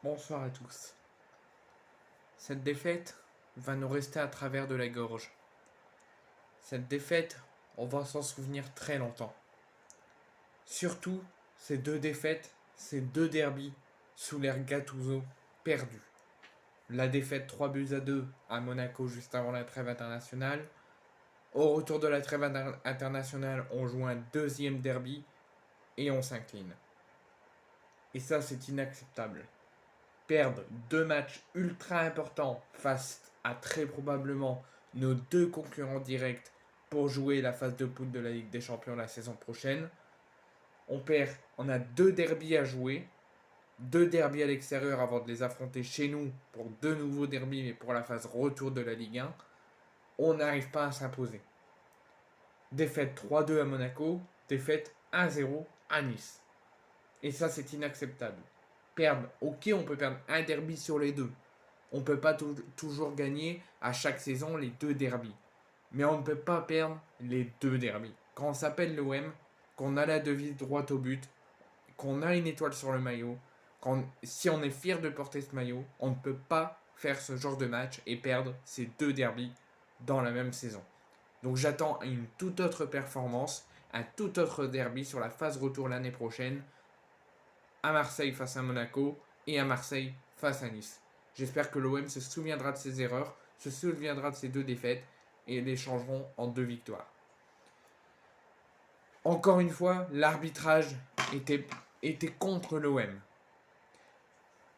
Bonsoir à tous. Cette défaite va nous rester à travers de la gorge. Cette défaite, on va s'en souvenir très longtemps. Surtout, ces deux défaites, ces deux derbys sous l'ère Gattuso perdus. La défaite 3-2 à Monaco juste avant la trêve internationale. Au retour de la trêve internationale, on joue un deuxième derby et on s'incline. Et ça, c'est inacceptable. Perdre deux matchs ultra importants face à très probablement nos deux concurrents directs pour jouer la phase de poule de la Ligue des Champions la saison prochaine. On a deux derbies à jouer, deux derbies à l'extérieur avant de les affronter chez nous pour deux nouveaux derbies mais pour la phase retour de la Ligue 1. On n'arrive pas à s'imposer. Défaite 3-2 à Monaco, défaite 1-0 à Nice. Et ça, c'est inacceptable. Perdre, ok, on peut perdre un derby sur les deux. On ne peut pas toujours gagner à chaque saison les deux derbies. Mais on ne peut pas perdre les deux derbies. Quand on s'appelle l'OM, qu'on a la devise droite au but, qu'on a une étoile sur le maillot, si on est fier de porter ce maillot, on ne peut pas faire ce genre de match et perdre ces deux derbies dans la même saison. Donc j'attends une toute autre performance, un tout autre derby sur la phase retour l'année prochaine, à Marseille face à Monaco et à Marseille face à Nice. J'espère que l'OM se souviendra de ses erreurs, se souviendra de ses deux défaites et les changeront en deux victoires. Encore une fois, l'arbitrage était contre l'OM.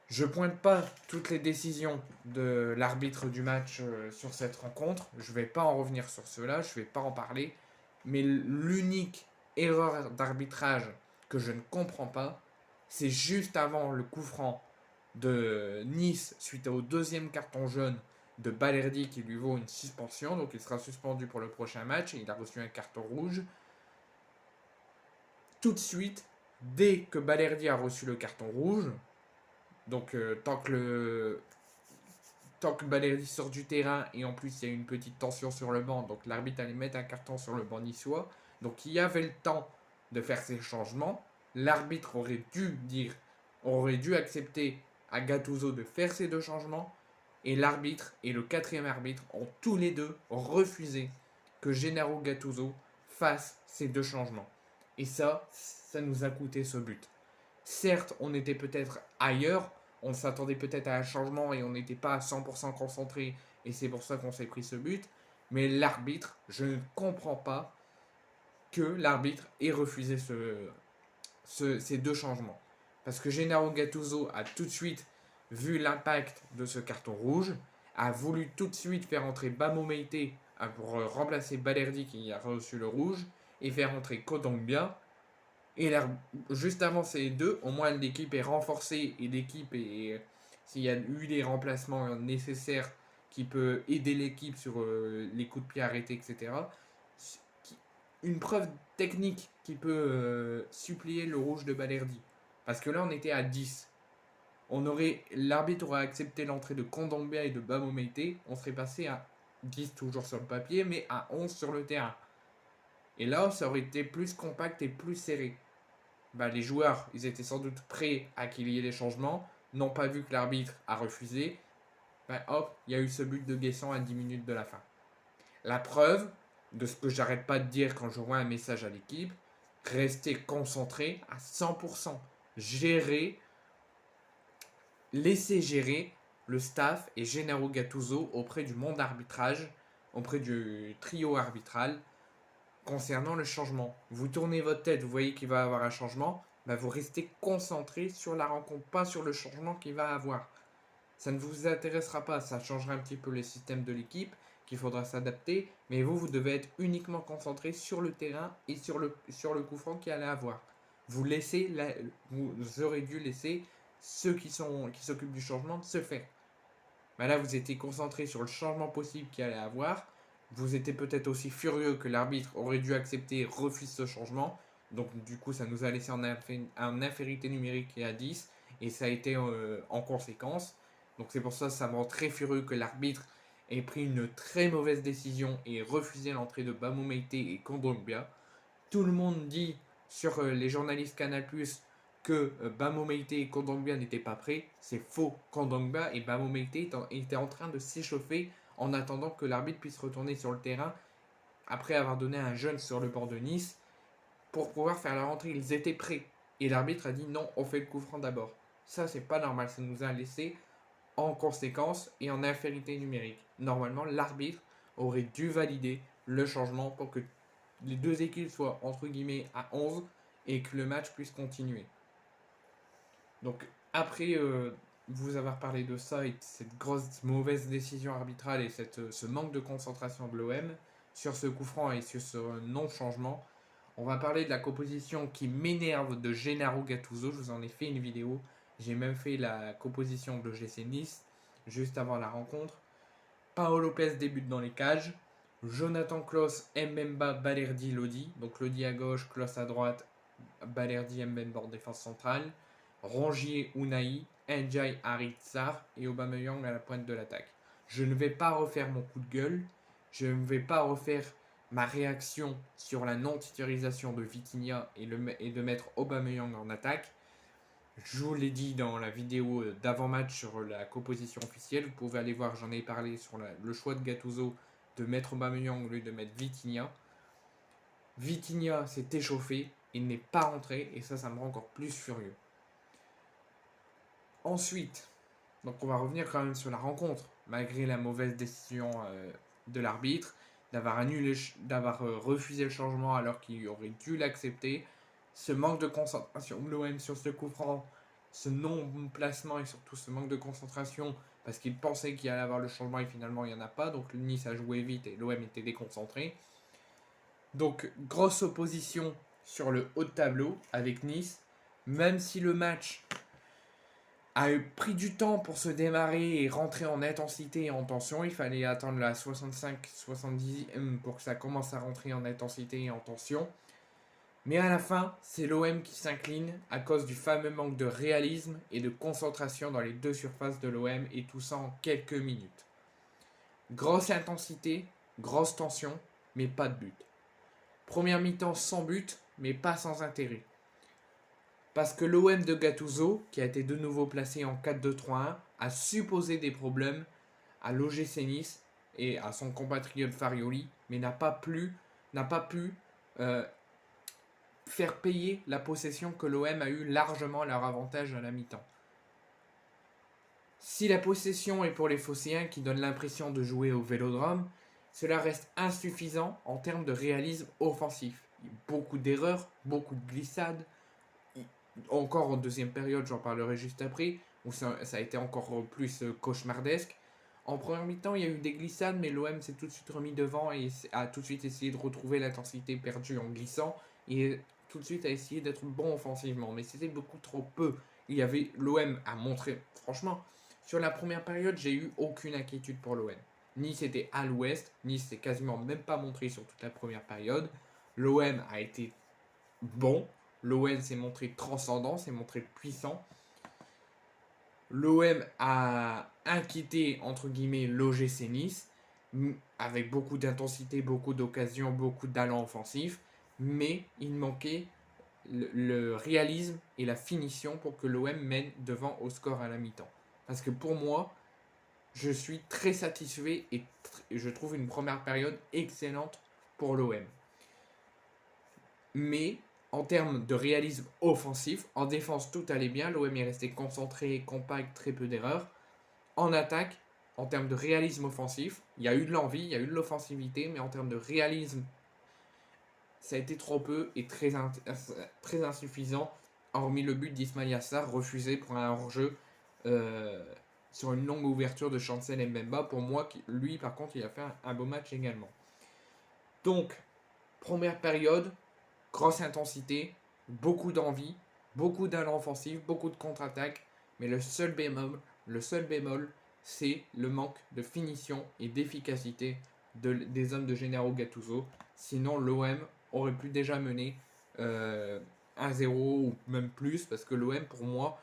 Je pointe pas toutes les décisions de l'arbitre du match sur cette rencontre. Je ne vais pas en revenir sur cela, je ne vais pas en parler. Mais l'unique erreur d'arbitrage que je ne comprends pas, c'est juste avant le coup franc de Nice suite au deuxième carton jaune de Balerdi qui lui vaut une suspension. Donc il sera suspendu pour le prochain match et il a reçu un carton rouge. Tout de suite, dès que Balerdi a reçu le carton rouge, donc tant que Balerdi sort du terrain et en plus il y a une petite tension sur le banc, donc l'arbitre allait mettre un carton sur le banc niçois, donc il y avait le temps de faire ces changements. L'arbitre aurait dû accepter à Gattuso de faire ces deux changements et l'arbitre et le quatrième arbitre ont tous les deux refusé que Gennaro Gattuso fasse ces deux changements. Et ça nous a coûté ce but. Certes, on était peut-être ailleurs, on s'attendait peut-être à un changement et on n'était pas à 100% concentré et c'est pour ça qu'on s'est pris ce but. Mais l'arbitre, je ne comprends pas que l'arbitre ait refusé ces deux changements. Parce que Gennaro Gattuso a tout de suite vu l'impact de ce carton rouge, a voulu tout de suite faire entrer Bamo Meite pour remplacer Balerdi qui a reçu le rouge et faire entrer Kondogbia. Et juste avant ces deux, au moins l'équipe est renforcée et l'équipe est. S'il y a eu des remplacements nécessaires qui peuvent aider l'équipe sur les coups de pied arrêtés, etc. Une preuve technique qui peut supplier le rouge de Balerdi. Parce que là, on était à 10. L'arbitre aurait accepté l'entrée de Kondogbia et de Bamo Meite. On serait passé à 10 toujours sur le papier, mais à 11 sur le terrain. Et là, ça aurait été plus compact et plus serré. Les joueurs, ils étaient sans doute prêts à qu'il y ait des changements, n'ont pas vu que l'arbitre a refusé. Hop, il y a eu ce but de Guessant à 10 minutes de la fin. La preuve de ce que j'arrête pas de dire quand je vois un message à l'équipe, rester concentré à 100%. Laisser gérer le staff et Gennaro Gattuso auprès du monde arbitrage, auprès du trio arbitral, concernant le changement. Vous tournez votre tête, vous voyez qu'il va y avoir un changement, vous restez concentré sur la rencontre, pas sur le changement qu'il va avoir. Ça ne vous intéressera pas, ça changera un petit peu les systèmes de l'équipe, qu'il faudra s'adapter, mais vous devez être uniquement concentré sur le terrain et sur le coup franc qu'il allait avoir. Vous aurez dû laisser ceux qui s'occupent du changement de se faire. Là, vous étiez concentré sur le changement possible qu'il allait avoir. Vous étiez peut-être aussi furieux que l'arbitre aurait dû accepter et refuse ce changement. Donc du coup, ça nous a laissé en infériorité numérique à 10. Et ça a été en conséquence. Donc c'est pour ça que ça me rend très furieux que l'arbitre ait pris une très mauvaise décision et refusé l'entrée de Bamo Meite et Kondogbia. Tout le monde dit sur les journalistes Canal+, que Bamo Meïté et Kondogbia n'étaient pas prêts, c'est faux. Kondogbia et Bamo Meïté étaient en train de s'échauffer en attendant que l'arbitre puisse retourner sur le terrain après avoir donné un jeune sur le bord de Nice pour pouvoir faire la rentrée. Ils étaient prêts. Et l'arbitre a dit non, on fait le coup franc d'abord. Ça, c'est pas normal. Ça nous a laissé en conséquence et en infériorité numérique. Normalement, l'arbitre aurait dû valider le changement pour que les deux équipes soient entre guillemets à 11 et que le match puisse continuer. Donc après vous avoir parlé de ça et de cette grosse mauvaise décision arbitrale et ce manque de concentration de l'OM sur ce coup franc et sur ce non-changement, on va parler de la composition qui m'énerve de Gennaro Gattuso. Je vous en ai fait une vidéo. J'ai même fait la composition de l'OGC Nice juste avant la rencontre. Paolo Lopez débute dans les cages. Jonathan Klaus, Mbemba, Balerdi, Lodi. Donc Lodi à gauche, Klaus à droite, Balerdi, Mbemba en défense centrale. Rongier, Unai, Njai, Harit, Sarr et Aubameyang à la pointe de l'attaque. Je ne vais pas refaire mon coup de gueule. Je ne vais pas refaire ma réaction sur la non-titularisation de Vitinha et de mettre Aubameyang en attaque. Je vous l'ai dit dans la vidéo d'avant-match sur la composition officielle. Vous pouvez aller voir, j'en ai parlé sur le choix de Gattuso de mettre Aubameyang au lieu de mettre Vitinha. Vitinha s'est échauffé, il n'est pas rentré et ça me rend encore plus furieux. Ensuite, donc on va revenir quand même sur la rencontre, malgré la mauvaise décision de l'arbitre, d'avoir refusé le changement alors qu'il aurait dû l'accepter, ce manque de concentration de l'OM sur ce coup franc, ce non-placement et surtout ce manque de concentration parce qu'il pensait qu'il allait avoir le changement et finalement il n'y en a pas, donc Nice a joué vite et l'OM était déconcentré. Donc grosse opposition sur le haut de tableau avec Nice, même si le match a pris du temps pour se démarrer et rentrer en intensité et en tension. Il fallait attendre la 65-70 pour que ça commence à rentrer en intensité et en tension. Mais à la fin, c'est l'OM qui s'incline à cause du fameux manque de réalisme et de concentration dans les deux surfaces de l'OM et tout ça en quelques minutes. Grosse intensité, grosse tension, mais pas de but. Première mi-temps sans but, mais pas sans intérêt. Parce que l'OM de Gattuso, qui a été de nouveau placé en 4-2-3-1, a supposé des problèmes à l'OGC Nice et à son compatriote Farioli, mais n'a pas pu faire payer la possession que l'OM a eu largement à leur avantage à la mi-temps. Si la possession est pour les Phocéens qui donnent l'impression de jouer au Vélodrome, cela reste insuffisant en termes de réalisme offensif. Beaucoup d'erreurs, beaucoup de glissades. Encore en deuxième période, j'en parlerai juste après, où ça a été encore plus cauchemardesque. En première mi-temps, il y a eu des glissades, mais l'OM s'est tout de suite remis devant et a tout de suite essayé de retrouver l'intensité perdue en glissant et tout de suite a essayé d'être bon offensivement. Mais c'était beaucoup trop peu. L'OM a montré, franchement, sur la première période, j'ai eu aucune inquiétude pour l'OM. Nice était à l'ouest, Nice s'est quasiment même pas montré sur toute la première période. L'OM a été bon, l'OM s'est montré transcendant, s'est montré puissant. L'OM a inquiété, entre guillemets, l'OGC Nice, avec beaucoup d'intensité, beaucoup d'occasions, beaucoup d'allant offensif, mais il manquait le réalisme et la finition pour que l'OM mène devant au score à la mi-temps. Parce que pour moi, je suis très satisfait et je trouve une première période excellente pour l'OM. Mais en termes de réalisme offensif, en défense tout allait bien, l'OM est resté concentré, compact, très peu d'erreurs. En attaque, en termes de réalisme offensif, il y a eu de l'envie, il y a eu de l'offensivité, mais en termes de réalisme, ça a été trop peu et très insuffisant, hormis le but d'Ismail Assar refusé pour un hors-jeu sur une longue ouverture de Chancel Mbemba. Pour moi, lui par contre, il a fait un beau match également. Donc, première période, grosse intensité, beaucoup d'envie, beaucoup d'allant offensif, beaucoup de contre-attaque, mais le seul bémol, c'est le manque de finition et d'efficacité des hommes de Gennaro Gattuso. Sinon, l'OM aurait pu déjà mener 1-0 ou même plus, parce que l'OM, pour moi,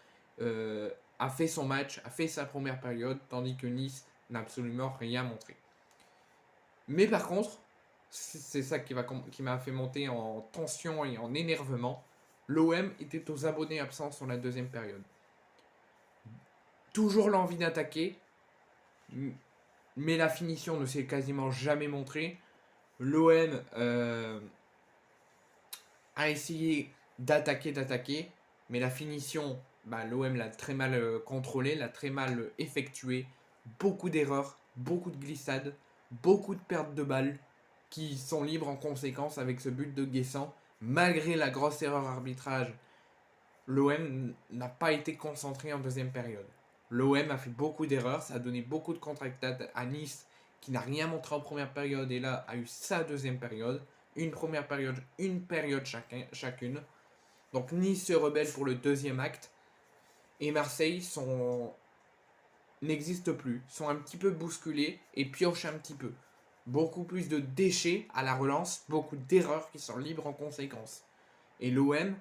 a fait son match, a fait sa première période, tandis que Nice n'a absolument rien montré. Mais par contre, c'est ça qui m'a fait monter en tension et en énervement. L'OM était aux abonnés absents sur la deuxième période. Toujours l'envie d'attaquer, mais la finition ne s'est quasiment jamais montrée. L'OM a essayé d'attaquer, mais la finition, l'OM l'a très mal contrôlée, l'a très mal effectuée. Beaucoup d'erreurs, beaucoup de glissades, beaucoup de pertes de balles qui sont libres en conséquence avec ce but de Guessant. Malgré la grosse erreur arbitrage, l'OM n'a pas été concentré en deuxième période. L'OM a fait beaucoup d'erreurs, ça a donné beaucoup de contre-attaques à Nice qui n'a rien montré en première période et là a eu sa deuxième période. Une première période, une période chacune. Donc Nice se rebelle pour le deuxième acte et Marseille n'existe plus, sont un petit peu bousculés et piochent un petit peu. Beaucoup plus de déchets à la relance, beaucoup d'erreurs qui sont libres en conséquence. Et l'OM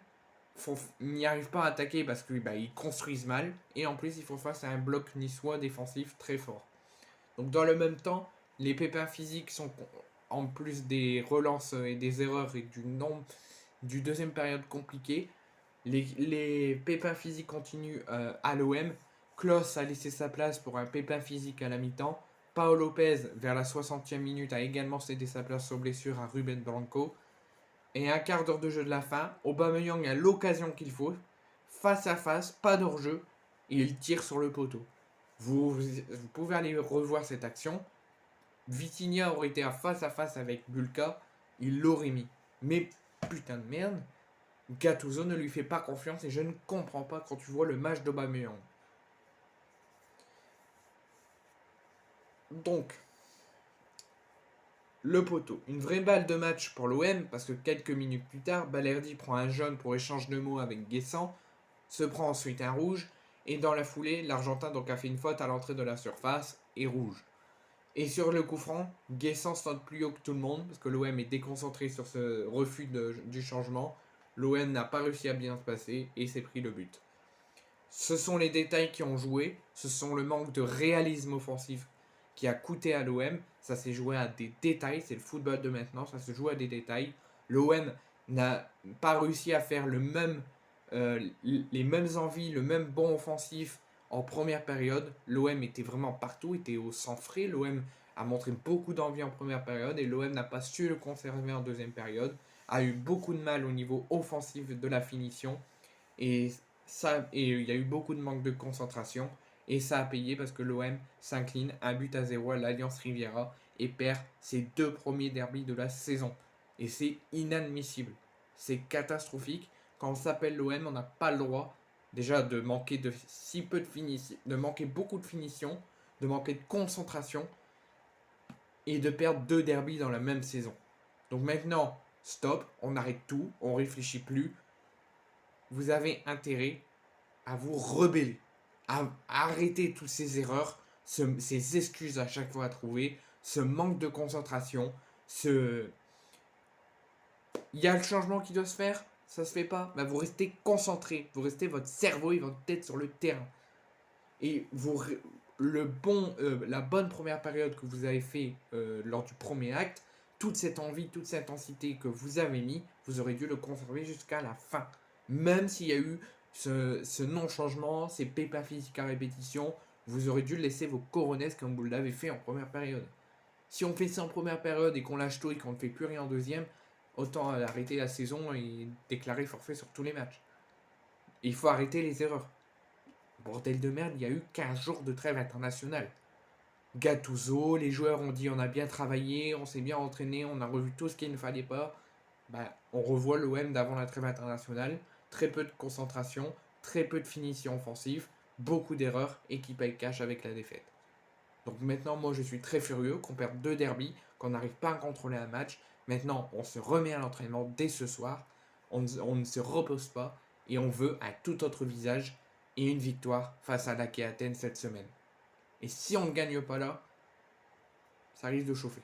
n'y arrive pas à attaquer parce qu'ils construisent mal et en plus ils font face à un bloc niçois défensif très fort. Donc dans le même temps, les pépins physiques sont en plus des relances et des erreurs et du deuxième période compliquée. Les pépins physiques continuent à l'OM. Klos a laissé sa place pour un pépin physique à la mi-temps. Paolo Lopez, vers la 60e minute, a également cédé sa place sur blessure à Ruben Blanco. Et un quart d'heure de jeu de la fin, Aubameyang a l'occasion qu'il faut, face à face, pas d'hors-jeu, et il tire sur le poteau. Vous pouvez aller revoir cette action. Vitinha aurait été à face avec Bulka, il l'aurait mis. Mais putain de merde, Gattuso ne lui fait pas confiance et je ne comprends pas quand tu vois le match d'Aubameyang. Donc, le poteau. Une vraie balle de match pour l'OM parce que quelques minutes plus tard, Balerdi prend un jaune pour échange de mots avec Guessant, se prend ensuite un rouge et dans la foulée, l'Argentin donc a fait une faute à l'entrée de la surface et rouge. Et sur le coup franc, Guessant saute plus haut que tout le monde parce que l'OM est déconcentré sur ce refus du changement. L'OM n'a pas réussi à bien se passer et s'est pris le but. Ce sont les détails qui ont joué, ce sont le manque de réalisme offensif qui a coûté à l'OM. Ça s'est joué à des détails, c'est le football de maintenant, ça se joue à des détails. L'OM n'a pas réussi à faire les mêmes envies, le même bon offensif en première période. L'OM était vraiment partout, était au sang frais. L'OM a montré beaucoup d'envie en première période et l'OM n'a pas su le conserver en deuxième période. A eu beaucoup de mal au niveau offensif de la finition et il y a eu beaucoup de manque de concentration et ça a payé parce que l'OM s'incline 1-0 à l'Alliance Riviera et perd ses 2 premiers derbys de la saison. Et c'est inadmissible. C'est catastrophique. Quand on s'appelle l'OM, on n'a pas le droit déjà de manquer de si peu de finition, de manquer beaucoup de finition, de manquer de concentration et de perdre 2 derbys dans la même saison. Donc maintenant, stop, on arrête tout, on réfléchit plus. Vous avez intérêt à vous rebeller, à arrêter toutes ces erreurs, ces excuses à chaque fois à trouver, ce manque de concentration, il y a le changement qui doit se faire, ça se fait pas, vous restez concentré, vous restez votre cerveau et votre tête sur le terrain. Et la bonne première période que vous avez fait lors du premier acte, toute cette envie, toute cette intensité que vous avez mis, vous aurez dû le conserver jusqu'à la fin. Même s'il y a eu ce non-changement, ces pépins physiques à répétition, vous aurez dû laisser vos coronesses comme vous l'avez fait en première période. Si on fait ça en première période et qu'on lâche tout et qu'on ne fait plus rien en deuxième, autant arrêter la saison et déclarer forfait sur tous les matchs. Et il faut arrêter les erreurs. Bordel de merde, il y a eu 15 jours de trêve internationale. Gattuso, les joueurs ont dit on a bien travaillé, on s'est bien entraîné, on a revu tout ce qu'il ne fallait pas. On revoit l'OM d'avant la trêve internationale. Très peu de concentration, très peu de finition offensive, beaucoup d'erreurs et qui paye cash avec la défaite. Donc maintenant, moi je suis très furieux qu'on perde 2 derbys, qu'on n'arrive pas à contrôler un match. Maintenant, on se remet à l'entraînement dès ce soir, on ne se repose pas et on veut un tout autre visage et une victoire face à l'AEK Athènes cette semaine. Et si on ne gagne pas là, ça risque de chauffer.